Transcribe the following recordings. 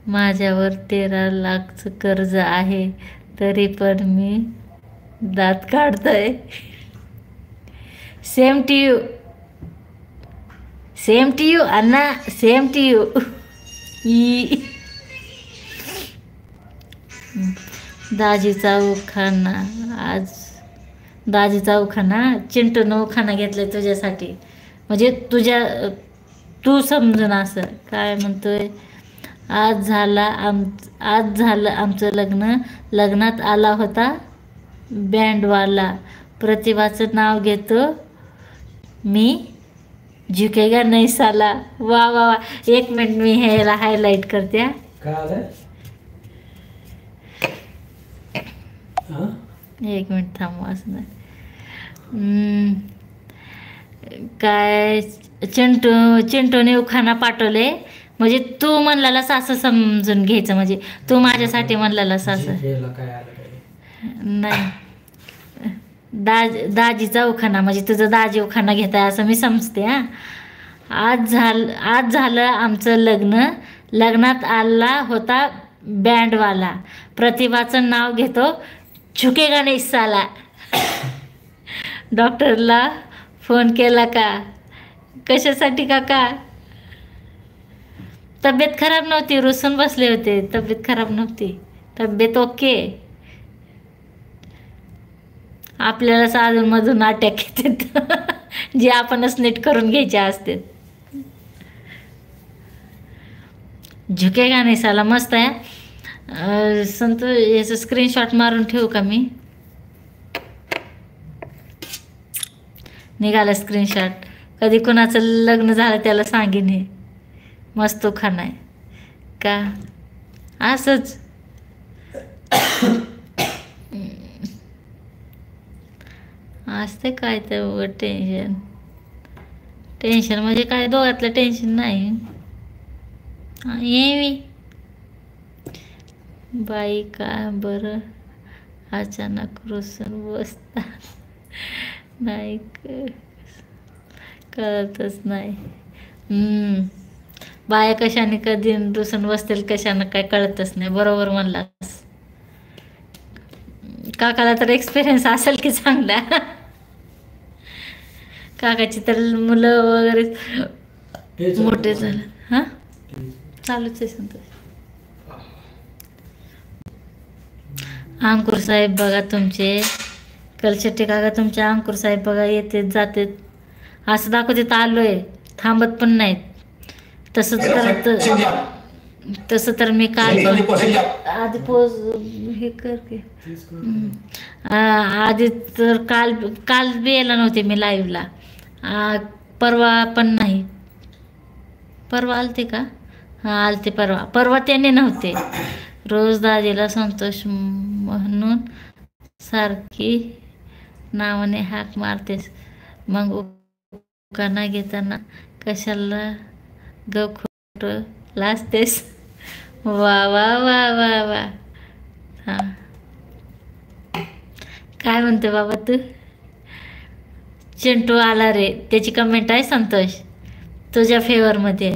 माझ्यावर 13 लाखचं कर्ज आहे, तरी पण मी दात काढतोय. Same to you, same to you अण्णा, सेम टू यू. दाजीचा उखाणा आज, दाजीचा उखाणा चिंटूनं उखाणा घेतलाय तुझ्यासाठी. म्हणजे तू समजून असं काय म्हणतोय. आज झालं आमचं लग्न, लग्नात आला होता बँडवाला, प्रतिभाचं नाव घेतो मी, झुकेगा नहीं साला. वा वा वा. 1 मिनिट मी ह्याला हायलाइट करते. एक मिनिट थांबवा. असं नाही काय चिंटूने उखाणा पाठवले, म्हणजे तू म्हणलेला सासं समजून घ्यायचं. म्हणजे तू माझ्यासाठी म्हणलेला सासं नाही. दाजीचा उखाणा म्हणजे तुझं दाजी उखाणा घेताय असं मी समजते. आज झालं आमचं लग्न, लग्नात आला होता बँडवाला, प्रतिभाचं नाव घेतो झुकेगा नहीं साला. डॉक्टरला फोन केला का? कशासाठी काका? तब्येत खराब नव्हती, रुसून बसले होते. तब्येत खराब नव्हती, तब्येत ओके. आपल्यालाच अधूनमधून अटॅक येतात जे आपणच नीट करून घ्यायचे असते. झुकेगा नाही साला मस्त आहे. याचं स्क्रीनशॉट मारून ठेवू का मी? निघाला स्क्रीनशॉट. कधी कुणाचं लग्न झालं त्याला सांगेन. हे मस्त उखाणा आहे का? असंच असते काय तर टेन्शन म्हणजे काय दोघातलं टेन्शन नाही. येवी बाई का बरं अचानक रुसून बसता नाही, कळतच नाही. बाया कशाने कधी रुसून बसतील कशानं काय कळतच नाही. बरोबर म्हणलास. काकाला तर एक्सपिरियन्स असेल की चांगला. काकाची तर मुलं वगैरे मोठे झालं. हां चालूच आहे संतोष. अंकुर साहेब बघा तुमचे, कलशेट्टी काका तुमचे अंकुर साहेब बघा येते जाते असं दाखवते. आलोय, थांबत पण नाहीत. तसं तर मी काल आधी पोज हे करते. आधी तर काल बी यायला नव्हते मी लाईव्हला. परवा पण नाही. परवा आलते का? हां आलते परवा त्याने नव्हते. रोज दादीला संतोष म्हणून सारखी नावाने हाक मारतेस, मग उखाणा घेताना कशाला ग खोटं लाजतेस. वा वा वा वा वा. हां काय म्हणते बाबा तू? चिंटू आला रे, त्याची कमेंट आहे संतोष तुझ्या फेवरमध्ये.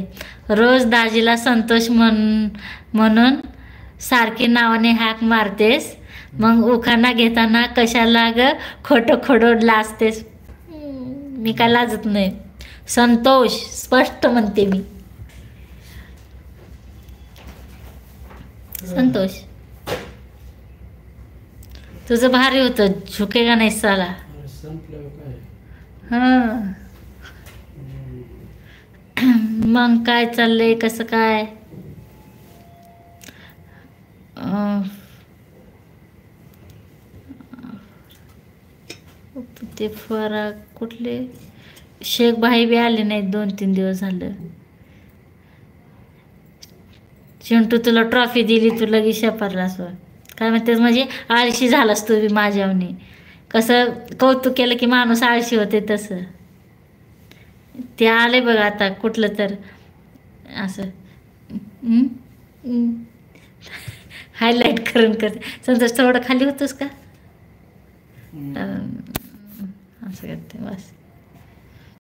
रोज दाजीला संतोष म्हणून सारखी नावाने हाक मारतेस, मग उखाणा घेताना कशाला ग खोटं लाजतेस. मी काय लाजत नाही संतोष, स्पष्ट म्हणते मी. संतोष तुझं भारी होतं, झुकेगा नाही साला. हां मग काय चाललंय, कसं काय? ते फरा कुठले शेख भाई बी आले नाहीत 2-3 दिवस झालं. चिंटू तुला ट्रॉफी दिली, तू लगेच शेपारलास. काय म्हणतेस म्हणजे आळशी झालास तू बी माझ्यावनी. कसं कौतुक केलं की माणूस आळशी होते तसं. ते आले बघ आता कुठलं तर असं हायलाईट करून करते. संतोष थोडं खाली होतोस का? असं करते बस.